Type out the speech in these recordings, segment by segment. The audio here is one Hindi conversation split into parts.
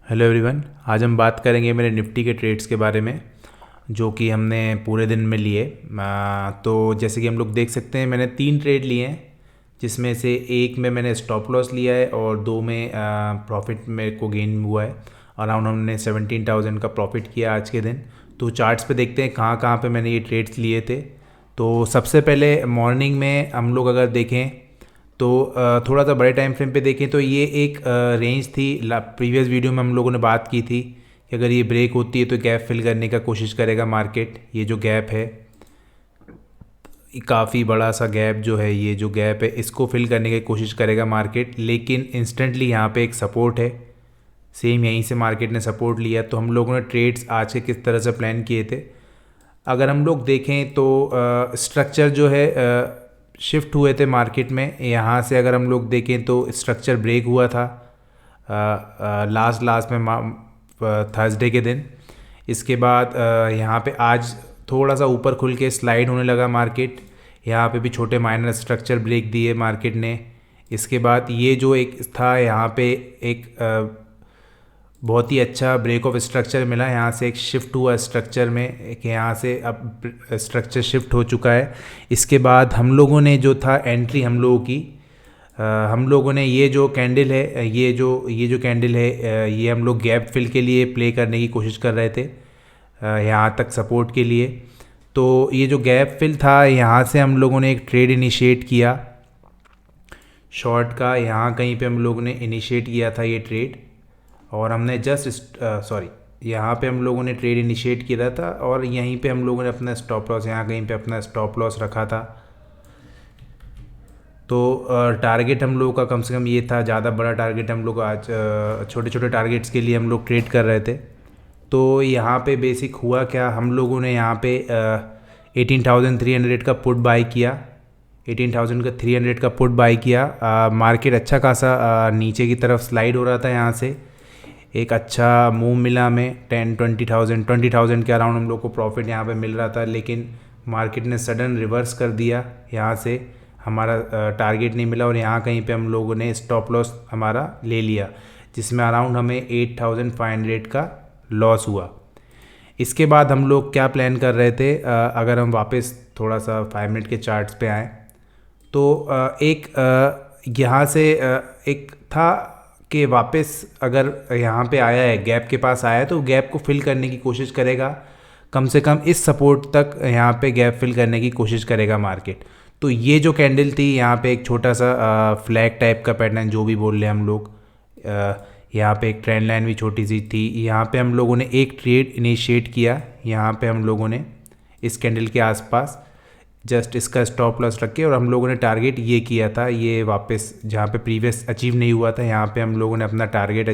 Hello everyone. आज हम बात करेंगे मेरे निफ्टी के ट्रेड्स के बारे में जो कि हमने पूरे दिन में लिए। तो जैसे कि हम लोग देख सकते हैं मैंने 3 ट्रेड लिए हैं, जिसमें से एक में मैंने स्टॉप लॉस लिया है और 2 में प्रॉफिट मेरे को गेन हुआ है। अराउंड हमने 17,000 का प्रॉफिट किया आज के दिन। तो चार्ट्स पे देखते हैं कहाँ कहाँ पे मैंने ये ट्रेड्स लिए थे। तो सबसे पहले मॉर्निंग में हम लोग अगर देखें तो थोड़ा सा बड़े टाइम फ्रेम पे देखें तो ये एक रेंज थी। प्रीवियस वीडियो में हम लोगों ने बात की थी कि अगर ये ब्रेक होती है तो गैप फिल करने का कोशिश करेगा मार्केट। ये जो गैप है, काफ़ी बड़ा सा गैप जो है, ये जो गैप है इसको फिल करने की कोशिश करेगा मार्केट। लेकिन इंस्टेंटली यहाँ पे एक सपोर्ट है, सेम यहीं से मार्केट ने सपोर्ट लिया। तो हम लोगों ने ट्रेड्स आज के किस तरह से प्लान किए थे, अगर हम लोग देखें तो स्ट्रक्चर जो है शिफ्ट हुए थे मार्केट में। यहाँ से अगर हम लोग देखें तो स्ट्रक्चर ब्रेक हुआ था लास्ट में थर्सडे के दिन। इसके बाद यहाँ पे आज थोड़ा सा ऊपर खुल के स्लाइड होने लगा मार्केट। यहाँ पे भी छोटे माइनर स्ट्रक्चर ब्रेक दिए मार्केट ने। इसके बाद ये जो एक था यहाँ पे एक बहुत ही अच्छा ब्रेक ऑफ स्ट्रक्चर मिला। यहाँ से एक शिफ्ट हुआ स्ट्रक्चर में, एक यहाँ से अब स्ट्रक्चर शिफ्ट हो चुका है। इसके बाद हम लोगों ने जो था एंट्री हम लोगों की, हम लोगों ने ये जो कैंडल है, ये जो कैंडल है, ये हम लोग गैप फिल के लिए प्ले करने की कोशिश कर रहे थे यहाँ तक सपोर्ट के लिए। तो ये जो गैप फिल था, यहाँ से हम लोगों ने एक ट्रेड इनिशिएट किया शॉर्ट का। यहाँ कहीं पे हम लोगों ने इनिशिएट किया था ये ट्रेड, और हमने यहाँ पे हम लोगों ने ट्रेड इनिशिएट किया था और यहीं पे हम लोगों ने अपना स्टॉप लॉस, यहाँ कहीं पे अपना स्टॉप लॉस रखा था। तो टारगेट हम लोगों का कम से कम ये था, ज़्यादा बड़ा टारगेट हम लोग आज छोटे छोटे टारगेट्स के लिए हम लोग ट्रेड कर रहे थे। तो यहाँ पे बेसिक हुआ क्या, हम लोगों ने यहाँ पे 18,300 का पुट बाई किया। 18,300 का पुट बाई किया। मार्केट अच्छा खासा नीचे की तरफ स्लाइड हो रहा था। यहाँ से एक अच्छा मूव मिला हमें 20,000 के अराउंड हम लोग को प्रॉफिट यहाँ पे मिल रहा था। लेकिन मार्केट ने सडन रिवर्स कर दिया, यहाँ से हमारा टारगेट नहीं मिला और यहाँ कहीं पे हम लोगों ने स्टॉप लॉस हमारा ले लिया, जिसमें अराउंड हमें 8,500 का लॉस हुआ। इसके बाद हम लोग क्या प्लान कर रहे थे, अगर हम वापस थोड़ा सा 5 मिनट के चार्ट्स पे आएँ तो एक यहाँ से एक था कि वापस अगर यहाँ पे आया है, गैप के पास आया है, तो गैप को फिल करने की कोशिश करेगा, कम से कम इस सपोर्ट तक यहाँ पे गैप फिल करने की कोशिश करेगा मार्केट। तो ये जो कैंडल थी, यहाँ पे एक छोटा सा फ्लैग टाइप का पैटर्न जो भी बोल रहे हैं हम लोग, यहाँ पे एक ट्रेंड लाइन भी छोटी सी थी। यहाँ पे हम लोगों ने एक ट्रेड इनिशिएट किया, यहाँ पे हम लोगों ने इस कैंडल के आसपास जस्ट इसका स्टॉप लॉस रख के, और हम लोगों ने टारगेट ये किया था, ये वापस जहाँ पे प्रीवियस अचीव नहीं हुआ था, यहाँ पे हम लोगों ने अपना टारगेट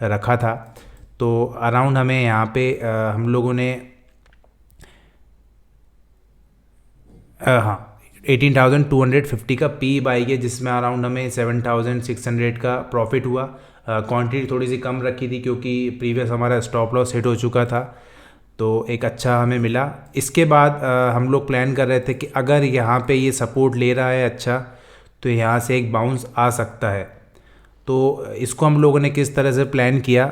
रखा था। तो अराउंड हमें यहाँ पे हम लोगों ने हाँ 18,250 का पी बाई किया, जिसमें अराउंड हमें 7,600 का प्रॉफिट हुआ। क्वांटिटी थोड़ी सी कम रखी थी क्योंकि प्रीवियस हमारा स्टॉप लॉस हिट हो चुका था, तो एक अच्छा हमें मिला। इसके बाद हम लोग प्लान कर रहे थे कि अगर यहाँ पे ये सपोर्ट ले रहा है अच्छा, तो यहाँ से एक बाउंस आ सकता है। तो इसको हम लोगों ने किस तरह से प्लान किया,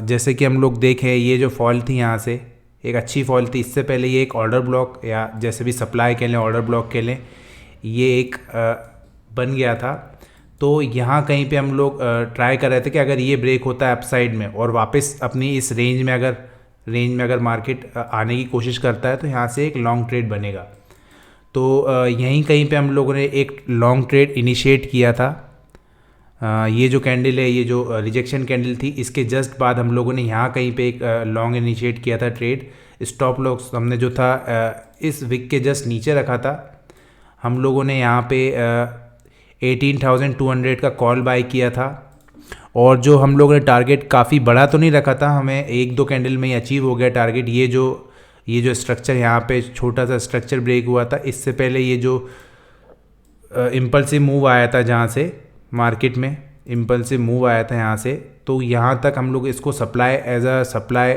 जैसे कि हम लोग देखें, ये जो फॉल थी यहाँ से एक अच्छी फॉल थी। इससे पहले ये एक ऑर्डर ब्लॉक, या जैसे भी सप्लाई के लें ऑर्डर ब्लॉक के लें, ये एक बन गया था। तो यहाँ कहीं पे हम लोग ट्राई कर रहे थे कि अगर ये ब्रेक होता है अपसाइड में और वापस अपनी इस रेंज में अगर मार्केट आने की कोशिश करता है, तो यहाँ से एक लॉन्ग ट्रेड बनेगा। तो यहीं कहीं पे हम लोगों ने एक लॉन्ग ट्रेड इनिशिएट किया था। ये जो कैंडल है, ये जो रिजेक्शन कैंडल थी, इसके जस्ट बाद हम लोगों ने यहाँ कहीं पे एक लॉन्ग इनिशिएट किया था ट्रेड। स्टॉप लॉस हमने जो था इस विक के जस्ट नीचे रखा था। हम लोगों ने यहाँ पे 18,200 का कॉल बाय किया था, और जो हम लोगों ने टारगेट काफ़ी बड़ा तो नहीं रखा था, हमें 1-2 कैंडल में ही अचीव हो गया टारगेट। ये जो स्ट्रक्चर यहाँ पे छोटा सा स्ट्रक्चर ब्रेक हुआ था, इससे पहले ये जो इम्पल्सिव मूव आया था, जहाँ से मार्केट में इम्पल्सिव मूव आया था यहाँ से, तो यहाँ तक हम लोग इसको एज अ सप्लाई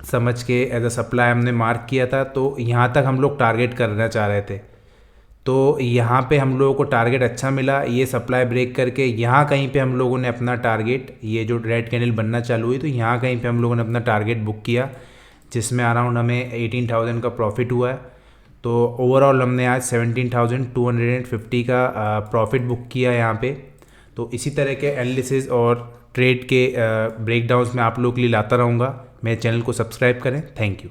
समझ के एज अ सप्लाई हमने मार्क किया था। तो यहाँ तक हम लोग टारगेट करना चाह रहे थे। तो यहाँ पे हम लोगों को टारगेट अच्छा मिला, ये सप्लाई ब्रेक करके यहाँ कहीं पे हम लोगों ने अपना टारगेट, ये जो रेड कैंडल बनना चालू हुई तो यहाँ कहीं पे हम लोगों ने अपना टारगेट बुक किया, जिसमें अराउंड हमें 18,000 का प्रॉफिट हुआ है। तो ओवरऑल हमने आज 17,250 का प्रॉफिट बुक किया यहाँ पे। तो इसी तरह के एनालिसिस और ट्रेड के ब्रेकडाउन्स मैं आप लोगों के लिए लाता रहूँगा। मेरे चैनल को सब्सक्राइब करें। Thank you.